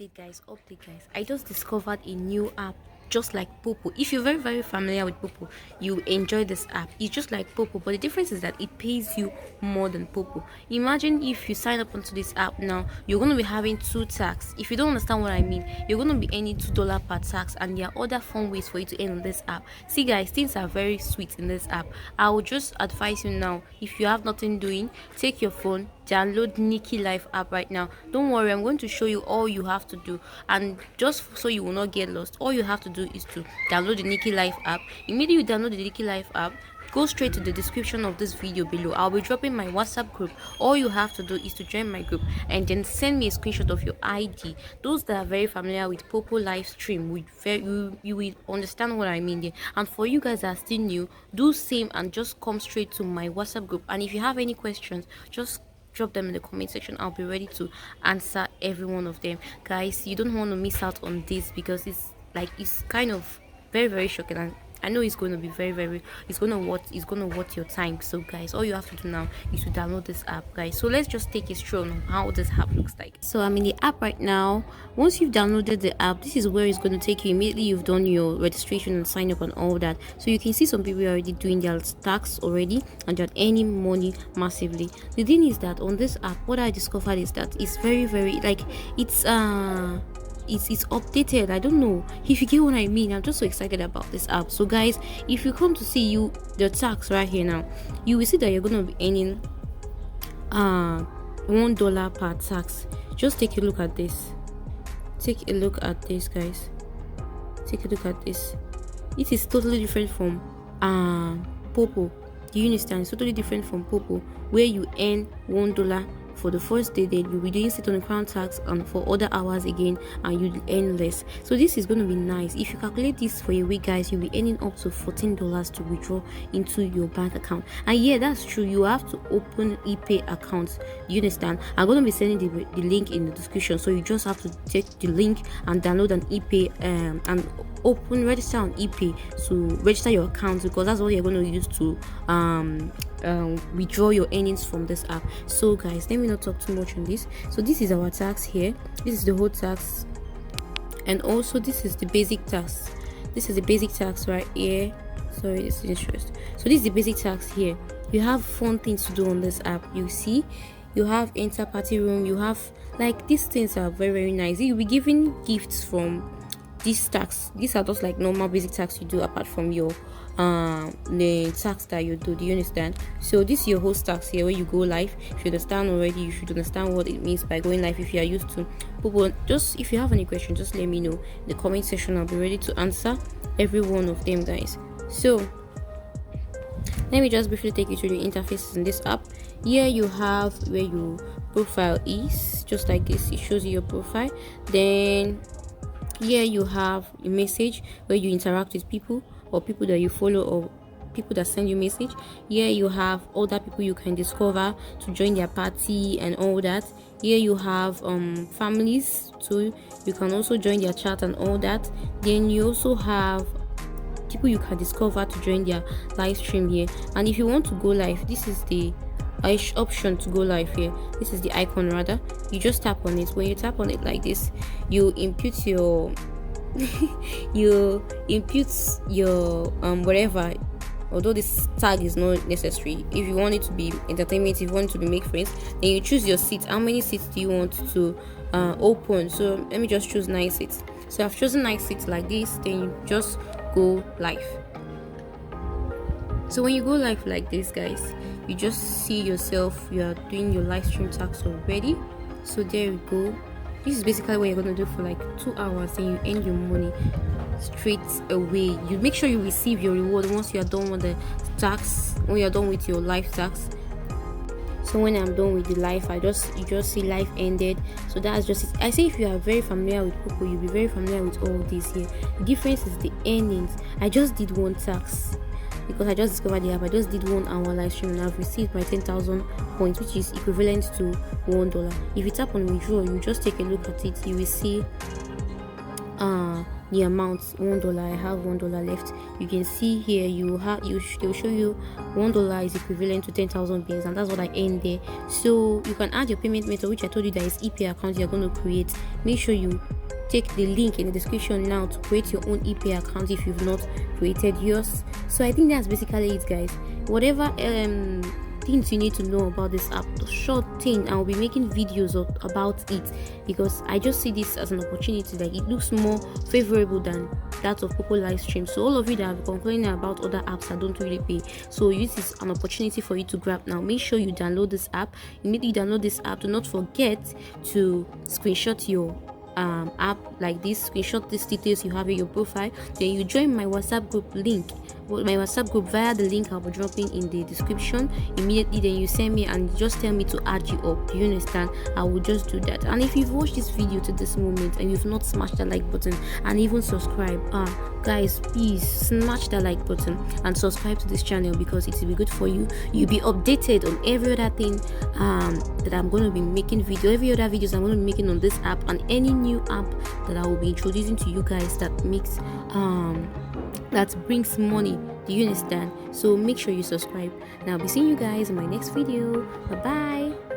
Update guys, I just discovered a new app just like Poppo. If you're very familiar with Poppo, you enjoy this app. It's just like Poppo, but the difference is that it pays you more than Poppo. Imagine if you sign up onto this app now, you're going to be having two tax. If you don't understand what I mean, you're going to be earning $2 per tax, and there are other fun ways for you to earn on this app. See guys, things are very sweet in this app. I would just advise you now, if you have nothing doing, take your phone, download NikiLive app right now. Don't worry, I'm going to show you all you have to do, and just so you will not get lost, all you have to do is to download the NikiLive app. Immediately you download the NikiLive app, go straight to the description of this video below. I'll be dropping my WhatsApp group. All you have to do is to join my group and then send me a screenshot of your ID. Those that are very familiar with Poppo live stream you will understand what I mean there. And for you guys that are still new, do same and just come straight to my WhatsApp group. And if you have any questions, just drop them in the comment section. I'll be ready to answer every one of them. Guys, you don't want to miss out on this, because it's kind of very shocking, and I know it's going to be it's going to worth your time. So guys, all you have to do now is to download this app, guys. So let's just take a stroll on how this app looks like. So I'm in the app right now. Once you've downloaded the app, this is where it's going to take you. Immediately you've done your registration and sign up and all that. So you can see some people are already doing their tax already, and they're earning money massively. The thing is that on this app, what I discovered is that it's very it's updated. I don't know if you get what I mean. I'm just so excited about this app. So guys, if you come to see the tax right here now, you will see that you're gonna be earning $1 per tax. Just take a look at this. Take a look at this, guys. Take a look at this. It is totally different from Poppo. Do you understand? It's totally different from Poppo, where you earn $1 for the first day, then you'll be doing sit on the crown tax, and for other hours again, and you'll earn less. So this is going to be nice. If you calculate this for a week, guys, you'll be earning up to $14 to withdraw into your bank account. And yeah, that's true, you have to open ePay accounts. You understand? I'm going to be sending the link in the description, so you just have to take the link and download an ePay and register on ePay to register your account, because that's what you're going to use to withdraw your earnings from this app. So guys, let me not talk too much on this. So this is our tax here. This is the whole tax, and also this is the basic tax. This is the basic tax right here. Sorry, it's interest. So this is the basic tax here. You have fun things to do on this app. You see, you have inter-party room. You have these things are very nice. You'll be giving gifts from this tax. These are just like normal basic tax you do, apart from your the tax that you do. Do you understand? So this is your host tax here, where you go live. If you understand already, you should understand what it means by going live if you are used to Poppo. Just if you have any questions, just let me know in the comment section. I'll be ready to answer every one of them, guys. So let me just briefly take you through the interfaces in this app. Here you have where your profile is, just like this. It shows you your profile. Then here you have a message where you interact with people, or people that you follow, or people that send you message. Here you have other people you can discover to join their party and all that. Here you have families too. You can also join their chat and all that. Then you also have people you can discover to join their live stream here. And if you want to go live, this is the option to go live here. This is the icon rather. You just tap on it. When you tap on it like this, you input your whatever. Although this tag is not necessary, if you want it to be entertainment, if you want it to be make friends, then you choose your seat. How many seats do you want to open? So let me just choose 9 seats. So I've chosen 9 seats like this. Then you just go live. So when you go live like this, guys, you just see yourself, you are doing your live stream tax already. So there we go. This is basically what you're going to do for 2 hours, and you earn your money straight away. You make sure you receive your reward once you are done with the tax, when you're done with your live tax. So when I'm done with the live, you just see live ended. So that's just it. I say if you are very familiar with Poppo, you'll be very familiar with all this here. The difference is the earnings. I just did one tax because I just discovered the app. I just did 1 hour live stream, and I've received my 10,000 points, which is equivalent to $1. If you tap on withdraw, you just take a look at it. You will see the amount. $1. I have $1 left. You can see here they'll show you $1 is equivalent to 10,000 beans, and that's what I earn there. So you can add your payment method, which I told you that is EP account you're going to create. Make sure you take the link in the description now to create your own EP account if you've not created yours. So I think that's basically it, guys. Whatever things you need to know about this app, short thing, I'll be making videos about it, because I just see this as an opportunity. Like, it looks more favorable than that of poppo live stream. So all of you that have been complaining about other apps that don't really pay, so this is an opportunity for you to grab now. Make sure you download this app. Immediately download this app. Do not forget to screenshot your app like this, screenshot these details you have in your profile, then you join my WhatsApp group via the link I'll be dropping in the description immediately. Then you send me and just tell me to add you up. Do you understand? I will just do that. And if you've watched this video to this moment and you've not smashed that like button and even subscribe, guys, please smash that like button and subscribe to this channel, because it will be good for you. You'll be updated on every other thing that I'm going to be making every other videos I'm going to be making on this app, and any new app that I will be introducing to you guys that makes that brings money. Do you understand? So make sure you subscribe, and I'll be seeing you guys in my next video. Bye bye.